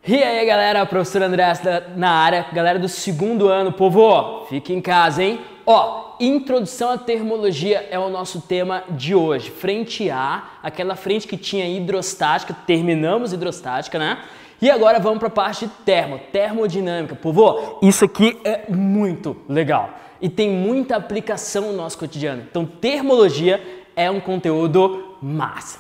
E aí galera, professor André na área, galera do segundo ano, povo, fique em casa, hein? Ó, introdução à termologia é o nosso tema de hoje. Frente A, aquela frente que tinha hidrostática, terminamos hidrostática, né? E agora vamos para a parte de termodinâmica. Povo, isso aqui é muito legal e tem muita aplicação no nosso cotidiano. Então, termologia é um conteúdo massa,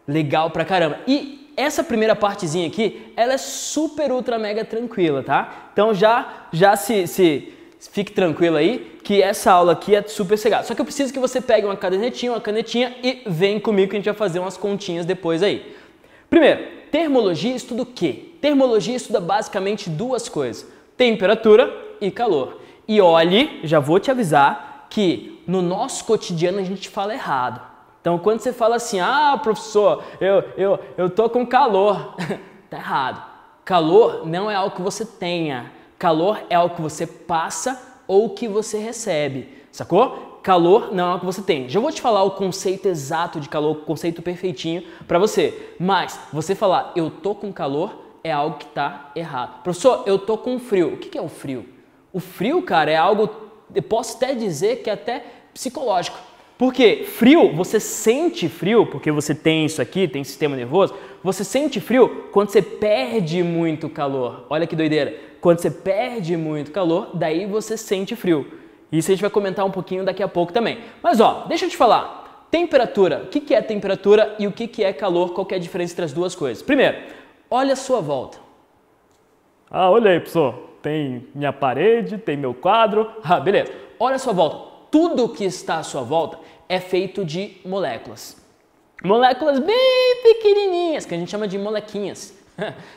legal pra caramba. E essa primeira partezinha aqui, ela é super, ultra, mega tranquila, tá? Então já se fique tranquilo aí, que essa aula aqui é super chegada. Só que eu preciso que você pegue uma canetinha e vem comigo que a gente vai fazer umas continhas depois aí. Primeiro, termologia estuda o quê? Termologia estuda basicamente duas coisas, temperatura e calor. E olhe, já vou te avisar que no nosso cotidiano a gente fala errado. Então, quando você fala assim, ah, professor, eu tô com calor, tá errado. Calor não é algo que você tenha. Calor é algo que você passa ou que você recebe, sacou? Calor não é algo que você tem. Já vou te falar o conceito exato de calor, o conceito perfeitinho para você. Mas você falar, eu tô com calor, é algo que tá errado. Professor, eu tô com frio. O que é o frio? O frio, cara, é algo, eu posso até dizer que é até psicológico. Porque frio, você sente frio, porque você tem isso aqui, tem sistema nervoso, você sente frio quando você perde muito calor. Olha que doideira. Quando você perde muito calor, daí você sente frio. Isso a gente vai comentar um pouquinho daqui a pouco também. Mas ó, deixa eu te falar. Temperatura. O que é temperatura e o que é calor? Qual que é a diferença entre as duas coisas? Primeiro, olha a sua volta. Ah, olha aí, professor. Tem minha parede, tem meu quadro. Ah, beleza. Olha a sua volta. Tudo que está à sua volta é feito de moléculas. Moléculas bem pequenininhas, que a gente chama de molequinhas.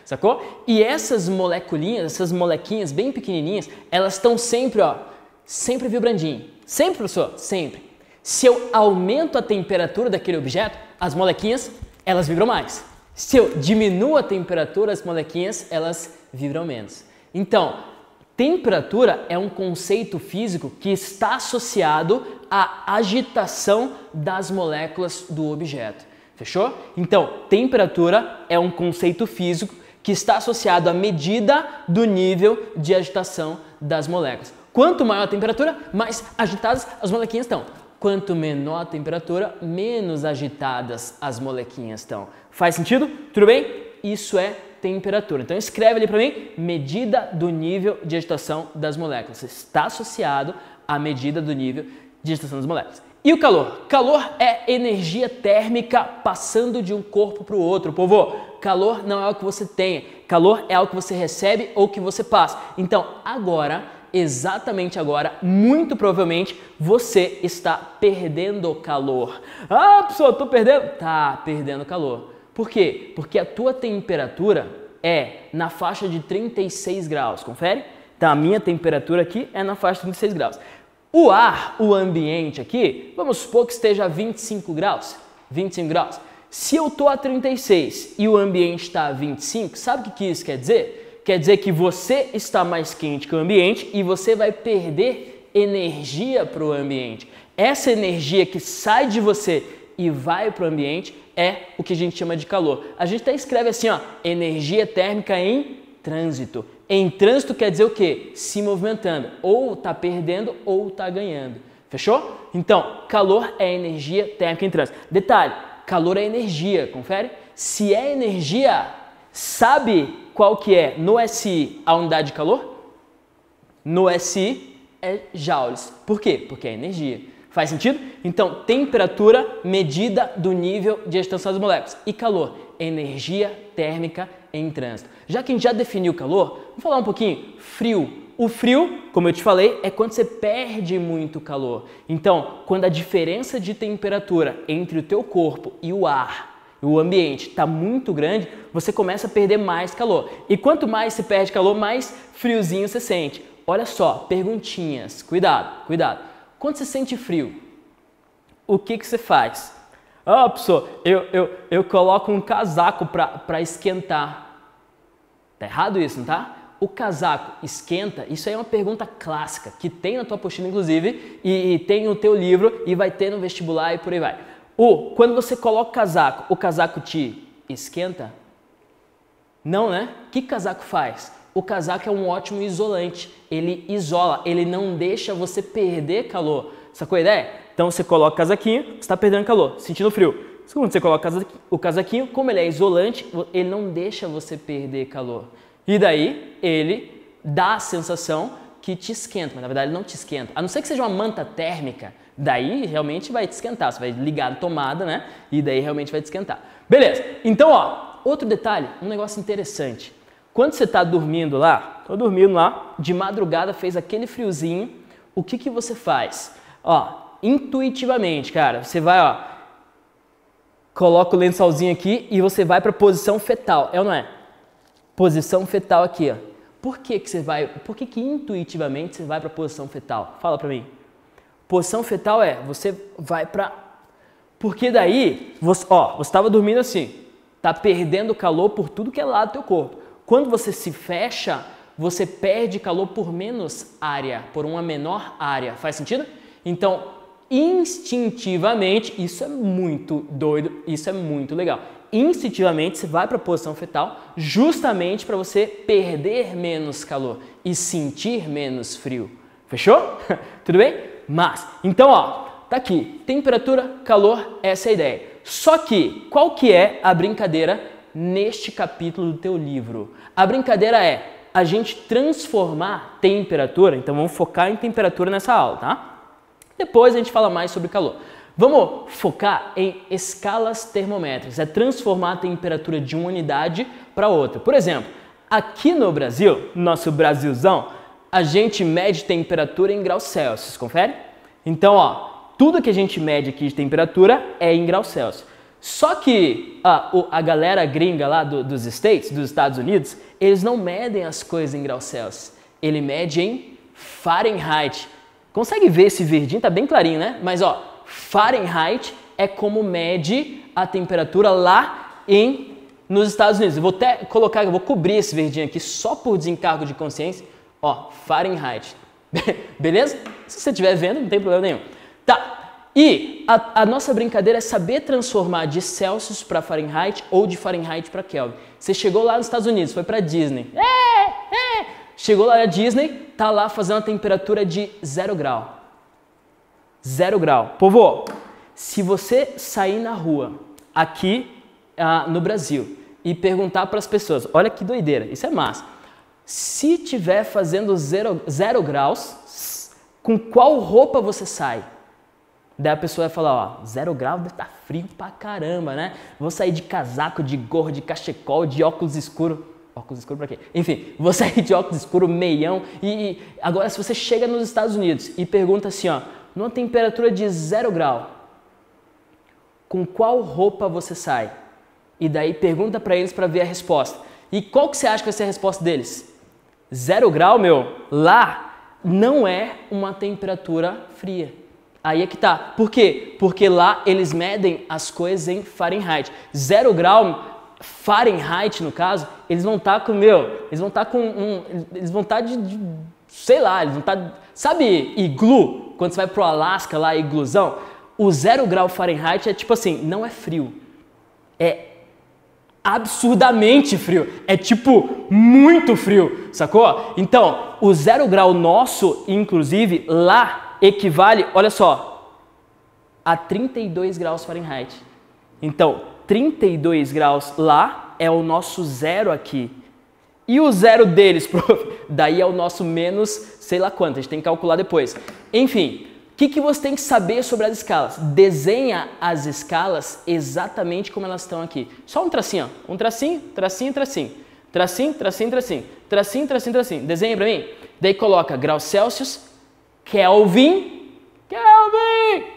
Sacou? E essas molequinhas bem pequenininhas, elas estão sempre, ó, sempre vibrandinho. Sempre, professor? Sempre. Se eu aumento a temperatura daquele objeto, as molequinhas, elas vibram mais. Se eu diminuo a temperatura, as molequinhas, elas vibram menos. Então, temperatura é um conceito físico que está associado à agitação das moléculas do objeto. Fechou? Então, temperatura é um conceito físico que está associado à medida do nível de agitação das moléculas. Quanto maior a temperatura, mais agitadas as molequinhas estão. Quanto menor a temperatura, menos agitadas as molequinhas estão. Faz sentido? Tudo bem? Isso é temperatura. Então escreve ali para mim, medida do nível de agitação das moléculas. Está associado à medida do nível de agitação das moléculas. E o calor? Calor é energia térmica passando de um corpo para o outro. Povo, calor não é algo que você tenha. Calor é algo que você recebe ou que você passa. Então agora, exatamente agora, muito provavelmente você está perdendo calor. Ah, pessoal, estou perdendo? Tá perdendo calor. Por quê? Porque a tua temperatura é na faixa de 36 graus, confere? Então a minha temperatura aqui é na faixa de 36 graus. O ar, o ambiente aqui, vamos supor que esteja a 25 graus. 25 graus. Se eu estou a 36 e o ambiente está a 25, sabe o que isso quer dizer? Quer dizer que você está mais quente que o ambiente e você vai perder energia para o ambiente. Essa energia que sai de você e vai para o ambiente é o que a gente chama de calor. A gente até escreve assim, ó, energia térmica em trânsito. Em trânsito quer dizer o quê? Se movimentando. Ou está perdendo ou está ganhando. Fechou? Então, calor é energia térmica em trânsito. Detalhe, calor é energia, confere? Se é energia, sabe qual que é no SI a unidade de calor? No SI é joules. Por quê? Porque é energia. Faz sentido? Então, temperatura, medida do nível de agitação das moléculas. E calor, energia térmica em trânsito. Já que a gente já definiu o calor, vamos falar um pouquinho. Frio. O frio, como eu te falei, é quando você perde muito calor. Então, quando a diferença de temperatura entre o teu corpo e o ar, o ambiente, está muito grande, você começa a perder mais calor. E quanto mais você perde calor, mais friozinho você sente. Olha só, perguntinhas. Cuidado, cuidado. Quando você sente frio, o que você faz? Ah, professor, eu coloco um casaco para esquentar. Tá errado isso, não tá? O casaco esquenta? Isso aí é uma pergunta clássica, que tem na tua apostila, inclusive, e tem no teu livro, e vai ter no vestibular e por aí vai. Quando você coloca o casaco te esquenta? Não, né? O que casaco faz? O casaco é um ótimo isolante. Ele isola, ele não deixa você perder calor. Sacou a ideia? Então você coloca o casaquinho, você está perdendo calor, sentindo frio. Quando você coloca o casaquinho, como ele é isolante, ele não deixa você perder calor. E daí ele dá a sensação que te esquenta, mas na verdade ele não te esquenta. A não ser que seja uma manta térmica, daí realmente vai te esquentar. Você vai ligar a tomada, né? E daí realmente vai te esquentar. Beleza. Então, ó, outro detalhe, um negócio interessante. Quando você está dormindo lá, tô dormindo lá, de madrugada fez aquele friozinho, o que que você faz? Ó, intuitivamente, cara, você vai, ó, coloca o lençolzinho aqui e você vai para posição fetal, é ou não é? Posição fetal aqui, ó. Por que que você vai, por que que intuitivamente você vai para posição fetal? Fala para mim. Posição fetal é, você vai para, porque daí, você estava dormindo assim, tá perdendo calor por tudo que é lado do teu corpo. Quando você se fecha, você perde calor por menos área, por uma menor área. Faz sentido? Então, instintivamente, isso é muito doido, isso é muito legal. Instintivamente, você vai para a posição fetal justamente para você perder menos calor e sentir menos frio. Fechou? Tudo bem? Mas, então, ó, tá aqui, temperatura, calor, essa é a ideia. Só que, qual que é a brincadeira neste capítulo do teu livro? A brincadeira é a gente transformar temperatura, então vamos focar em temperatura nessa aula, tá? Depois a gente fala mais sobre calor. Vamos focar em escalas termométricas, é transformar a temperatura de uma unidade para outra. Por exemplo, aqui no Brasil, nosso Brasilzão, a gente mede temperatura em graus Celsius, confere? Então, ó, tudo que a gente mede aqui de temperatura é em graus Celsius. Só que a galera gringa lá dos Estados Unidos, eles não medem as coisas em graus Celsius, ele mede em Fahrenheit. Consegue ver esse verdinho? Tá bem clarinho, né? Mas ó, Fahrenheit é como mede a temperatura lá nos Estados Unidos. Eu vou até colocar, eu vou cobrir esse verdinho aqui só por desencargo de consciência. Ó, Fahrenheit. Beleza? Se você estiver vendo, não tem problema nenhum. Tá. E a nossa brincadeira é saber transformar de Celsius para Fahrenheit ou de Fahrenheit para Kelvin. Você chegou lá nos Estados Unidos, foi para Disney. Chegou lá na Disney, tá lá fazendo a temperatura de 0 grau. 0 grau. Povo, se você sair na rua, aqui no Brasil, e perguntar para as pessoas, olha que doideira, isso é massa. Se tiver fazendo 0 graus, com qual roupa você sai? Daí a pessoa vai falar, ó, 0 graus tá frio pra caramba, né? Vou sair de casaco, de gorro, de cachecol, de óculos escuros. Óculos escuros pra quê? Enfim, vou sair de óculos escuros, meião. E agora, se você chega nos Estados Unidos e pergunta assim, ó, numa temperatura de 0 grau, com qual roupa você sai? E daí pergunta pra eles pra ver a resposta. E qual que você acha que vai ser a resposta deles? 0 grau, meu, lá não é uma temperatura fria. Aí é que tá. Por quê? Porque lá eles medem as coisas em Fahrenheit. 0 grau, Fahrenheit no caso, eles vão estar com, eles vão estar sei lá, eles vão estar, sabe iglu? Quando você vai pro Alasca lá, igluzão, o 0 grau Fahrenheit é tipo assim, não é frio, é absurdamente frio, é tipo muito frio, sacou? Então, o 0 grau nosso, inclusive, lá equivale, olha só, a 32 graus Fahrenheit. Então, 32 graus lá é o nosso zero aqui. E o zero deles, prof, daí é o nosso menos, sei lá quanto, a gente tem que calcular depois. Enfim, o que você tem que saber sobre as escalas? Desenha as escalas exatamente como elas estão aqui. Só um tracinho, ó. Um tracinho, tracinho, tracinho. Tracinho, tracinho, tracinho. Tracinho, tracinho, tracinho. Desenha pra mim. Daí coloca graus Celsius, Kelvin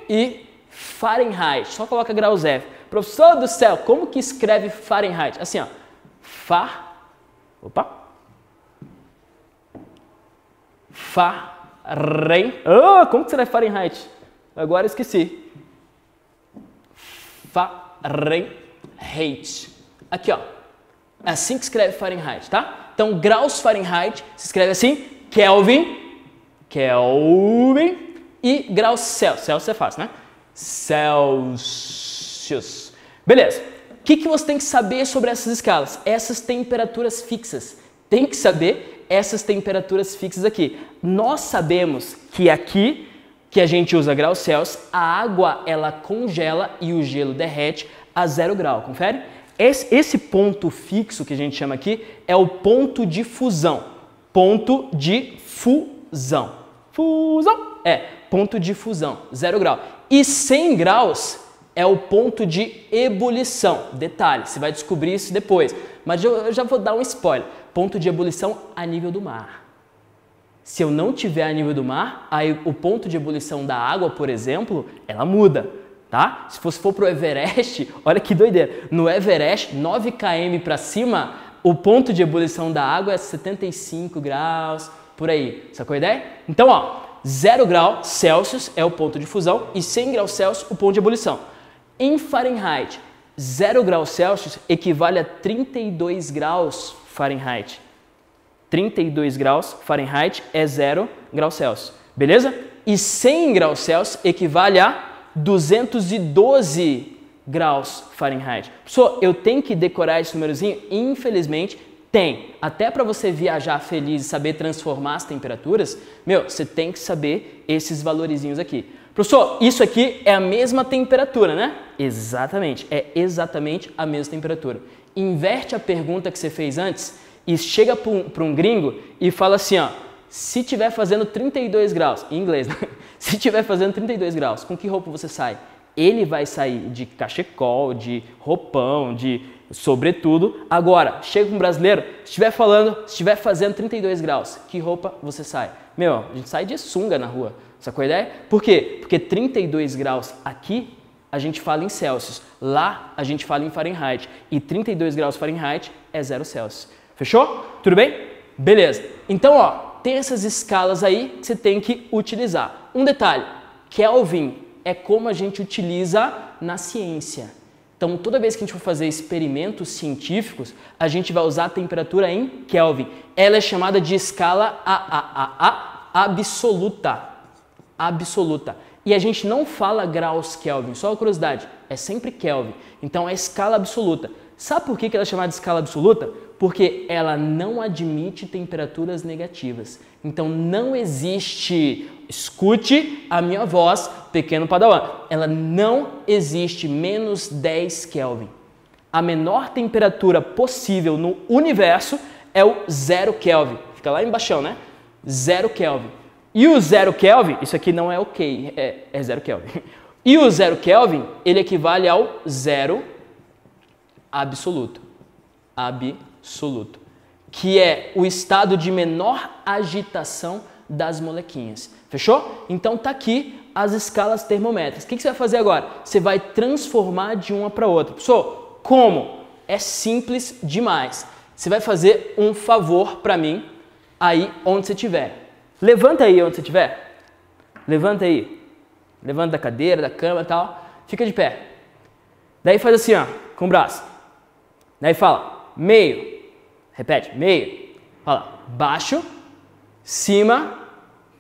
e Fahrenheit. Só coloca graus F. Professor do céu, como que escreve Fahrenheit? Assim, ó. Como que será Fahrenheit? Agora esqueci. Fahrenheit. Aqui, ó. É assim que escreve Fahrenheit, tá? Então, graus Fahrenheit se escreve assim. Kelvin e graus Celsius. Celsius é fácil, né? Celsius. Beleza. O que você tem que saber sobre essas escalas? Essas temperaturas fixas. Tem que saber essas temperaturas fixas aqui. Nós sabemos que aqui, que a gente usa graus Celsius, a água ela congela e o gelo derrete a 0 grau. Confere? Esse ponto fixo que a gente chama aqui é o ponto de fusão. Ponto de fusão. Fusão? Ponto de fusão, 0 grau. E 100 graus é o ponto de ebulição. Detalhe, você vai descobrir isso depois. Mas eu já vou dar um spoiler. Ponto de ebulição a nível do mar. Se eu não tiver a nível do mar, aí o ponto de ebulição da água, por exemplo, ela muda, tá? Se for pro Everest, olha que doideira. No Everest, 9 km para cima, o ponto de ebulição da água é 75 graus, por aí. Sacou a ideia? Então, ó, 0 grau Celsius é o ponto de fusão e 100 graus Celsius o ponto de ebulição. Em Fahrenheit, 0 graus Celsius equivale a 32 graus Fahrenheit. 32 graus Fahrenheit é 0 graus Celsius, beleza? E 100 graus Celsius equivale a 212 graus Fahrenheit. Pessoal, eu tenho que decorar esse númerozinho? Infelizmente, tem. Até para você viajar feliz e saber transformar as temperaturas, você tem que saber esses valorizinhos aqui. Professor, isso aqui é a mesma temperatura, né? Exatamente, é exatamente a mesma temperatura. Inverte a pergunta que você fez antes e chega para um gringo e fala assim, ó, se tiver fazendo 32 graus, em inglês, né? Se tiver fazendo 32 graus, com que roupa você sai? Ele vai sair de cachecol, de roupão, de sobretudo. Agora, chega com um brasileiro, se estiver fazendo 32 graus, que roupa você sai? A gente sai de sunga na rua, sacou a ideia? Por quê? Porque 32 graus aqui, a gente fala em Celsius. Lá, a gente fala em Fahrenheit. E 32 graus Fahrenheit é 0 Celsius. Fechou? Tudo bem? Beleza. Então, ó, tem essas escalas aí que você tem que utilizar. Um detalhe, Kelvin é como a gente utiliza na ciência. Então, toda vez que a gente for fazer experimentos científicos, a gente vai usar a temperatura em Kelvin. Ela é chamada de escala absoluta. Absoluta. E a gente não fala graus Kelvin, só uma curiosidade, é sempre Kelvin. Então, é escala absoluta. Sabe por que ela é chamada de escala absoluta? Porque ela não admite temperaturas negativas. Então, não existe, escute a minha voz, pequeno padawan, ela não existe menos 10 Kelvin. A menor temperatura possível no universo é o 0 Kelvin. Fica lá embaixo, né? 0 Kelvin. E o 0 Kelvin, isso aqui não é ok, é 0 Kelvin. E o 0 Kelvin, ele equivale ao 0 absoluto. Absoluto. Que é o estado de menor agitação das molequinhas. Fechou? Então tá aqui as escalas termométricas. O que você vai fazer agora? Você vai transformar de uma para outra. Pessoal, como? É simples demais. Você vai fazer um favor para mim aí onde você estiver. Levanta aí onde você estiver. Levanta aí. Levanta da cadeira, da cama e tal. Fica de pé. Daí faz assim, ó, com o braço. Daí fala, meio. Repete, meio. Fala, baixo, cima,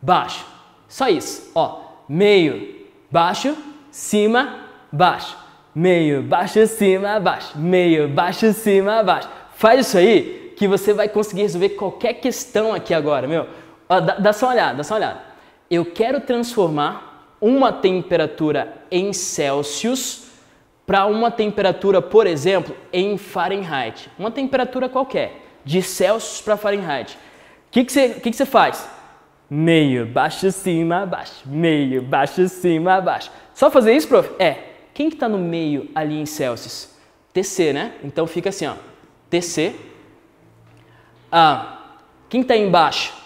baixo. Só isso, ó. Meio, baixo, cima, baixo. Meio, baixo, cima, baixo. Meio, baixo, cima, baixo. Faz isso aí que você vai conseguir resolver qualquer questão aqui agora, Ó, dá só uma olhada, dá só uma olhada. Eu quero transformar uma temperatura em Celsius para uma temperatura, por exemplo, em Fahrenheit. Uma temperatura qualquer, de Celsius para Fahrenheit. O que você faz? Meio, baixo, cima, baixo. Meio, baixo, cima, baixo. Só fazer isso, prof? Quem que está no meio ali em Celsius? TC, né? Então fica assim, ó. TC. Quem está embaixo?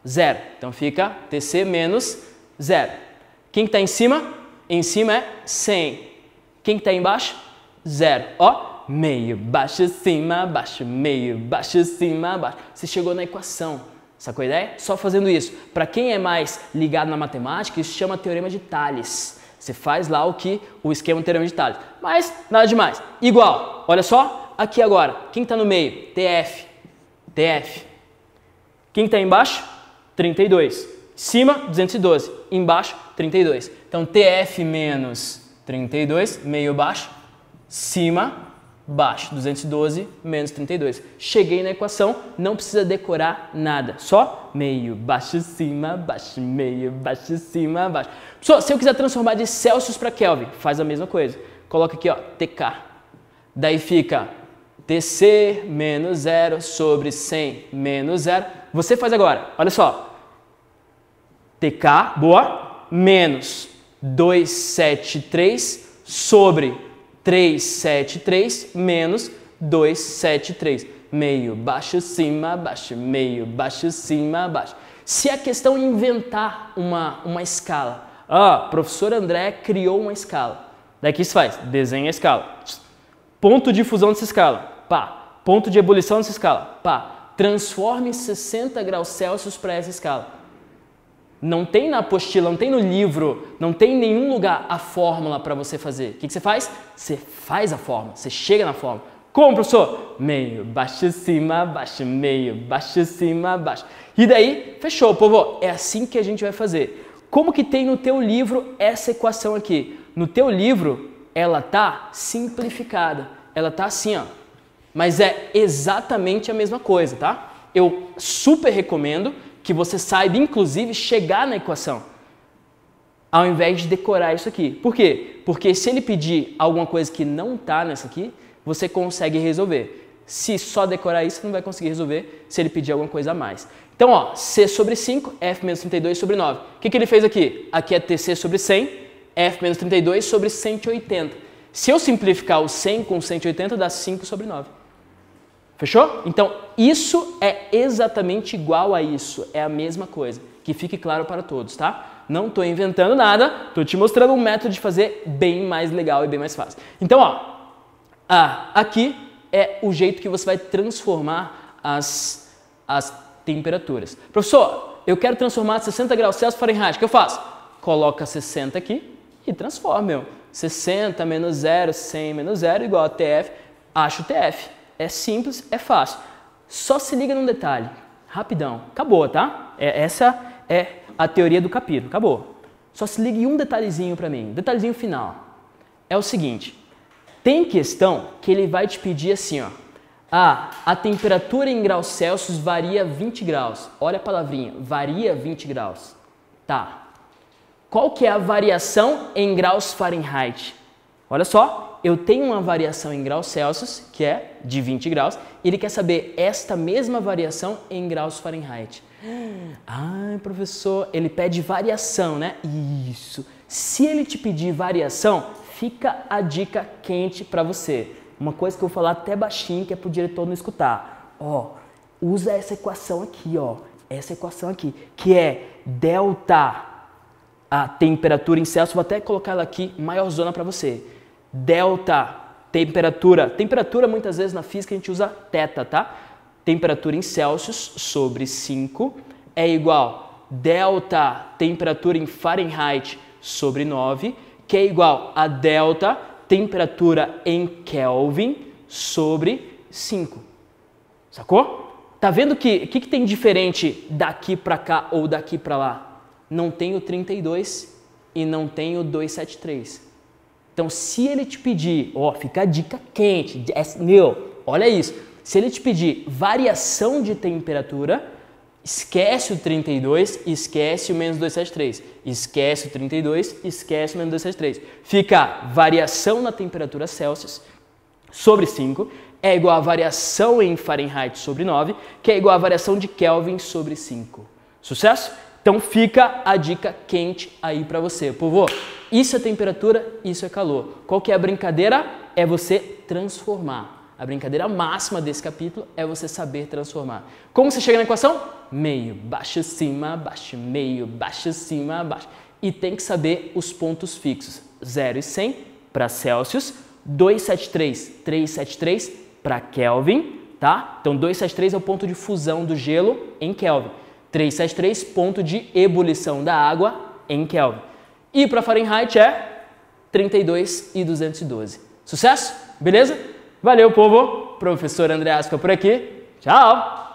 0. Então fica TC menos 0. Quem está em cima? Em cima é 100. Quem está embaixo? 0. Ó, meio, baixo, cima, baixo. Meio, baixo, cima, baixo. Você chegou na equação. Sacou a ideia? Só fazendo isso. Para quem é mais ligado na matemática, isso chama teorema de Thales. Você faz lá o esquema do teorema de Thales. Mas nada demais. Igual. Olha só. Aqui agora. Quem está no meio? TF. TF. Quem está embaixo? 32. Cima, 212. Embaixo, 32. Então, TF menos 32, meio baixo. Cima, baixo 212 menos 32. Cheguei na equação, não precisa decorar nada. Só meio, baixo, cima, baixo, meio, baixo, cima, baixo. Pessoal, se eu quiser transformar de Celsius para Kelvin, faz a mesma coisa. Coloca aqui, ó, TK. Daí fica TC menos 0 sobre 100 menos 0. Você faz agora, olha só. TK, boa, menos 273 sobre 373 menos 273. Meio, baixo, cima, baixo, meio, baixo, cima, baixo. Se a questão inventar uma escala, professor André criou uma escala. Daí o que se faz? Desenha a escala. Ponto de fusão dessa escala, pá. Ponto de ebulição dessa escala, pá. Transforme 60 graus Celsius para essa escala. Não tem na apostila, não tem no livro, não tem em nenhum lugar a fórmula para você fazer. O que você faz? Você faz a fórmula, você chega na fórmula. Como, professor? Meio, baixo, cima, baixo, meio, baixo, cima, baixo. E daí, fechou, povo. É assim que a gente vai fazer. Como que tem no teu livro essa equação aqui? No teu livro, ela tá simplificada. Ela tá assim, ó. Mas é exatamente a mesma coisa, tá? Eu super recomendo que você saiba, inclusive, chegar na equação, ao invés de decorar isso aqui. Por quê? Porque se ele pedir alguma coisa que não está nessa aqui, você consegue resolver. Se só decorar isso, você não vai conseguir resolver se ele pedir alguma coisa a mais. Então, ó, C sobre 5, F menos 32 sobre 9. O que ele fez aqui? Aqui é TC sobre 100, F menos 32 sobre 180. Se eu simplificar o 100 com 180, dá 5 sobre 9. Fechou? Então, isso é exatamente igual a isso, é a mesma coisa, que fique claro para todos, tá? Não estou inventando nada, estou te mostrando um método de fazer bem mais legal e bem mais fácil. Então, ó, aqui é o jeito que você vai transformar as temperaturas. Professor, eu quero transformar 60 graus Celsius Fahrenheit, o que eu faço? Coloca 60 aqui e transforma, meu. 60 menos 0, 100 menos 0 igual a TF, acho o TF. É simples, é fácil. Só se liga num detalhe. Rapidão. Acabou, tá? Essa é a teoria do capítulo. Acabou. Só se liga em um detalhezinho para mim. Detalhezinho final. É o seguinte. Tem questão que ele vai te pedir assim, ó. A temperatura em graus Celsius varia 20 graus. Olha a palavrinha. Varia 20 graus. Tá. Qual que é a variação em graus Fahrenheit? Olha só. Eu tenho uma variação em graus Celsius, que é de 20 graus, e ele quer saber esta mesma variação em graus Fahrenheit. Professor, ele pede variação, né? Isso. Se ele te pedir variação, fica a dica quente para você. Uma coisa que eu vou falar até baixinho, que é para o diretor não escutar. Ó, usa essa equação aqui, ó. Essa equação aqui, que é delta, a temperatura em Celsius. Vou até colocar ela aqui, maior zona para você. Delta, temperatura muitas vezes na física a gente usa θ, tá? Temperatura em Celsius sobre 5 é igual delta, temperatura em Fahrenheit sobre 9, que é igual a delta, temperatura em Kelvin sobre 5. Sacou? Tá vendo que tem diferente daqui para cá ou daqui para lá? Não tem o 32 e não tem o 273. Então, se ele te pedir, ó, fica a dica quente, olha isso, se ele te pedir variação de temperatura, esquece o 32, esquece o menos 273, esquece o 32, esquece o menos 273. Fica variação na temperatura Celsius sobre 5, é igual a variação em Fahrenheit sobre 9, que é igual a variação de Kelvin sobre 5. Sucesso? Então fica a dica quente aí para você, povo. Isso é temperatura, isso é calor. Qual que é a brincadeira? É você transformar. A brincadeira máxima desse capítulo é você saber transformar. Como você chega na equação? Meio, baixo, cima, baixo, meio, baixo, cima, baixo. E tem que saber os pontos fixos. 0 e 100 para Celsius, 273, 373 para Kelvin, tá? Então 273 é o ponto de fusão do gelo em Kelvin. 373, ponto de ebulição da água em Kelvin. E para Fahrenheit é 32 e 212. Sucesso? Beleza? Valeu, povo! Professor André Asca por aqui. Tchau!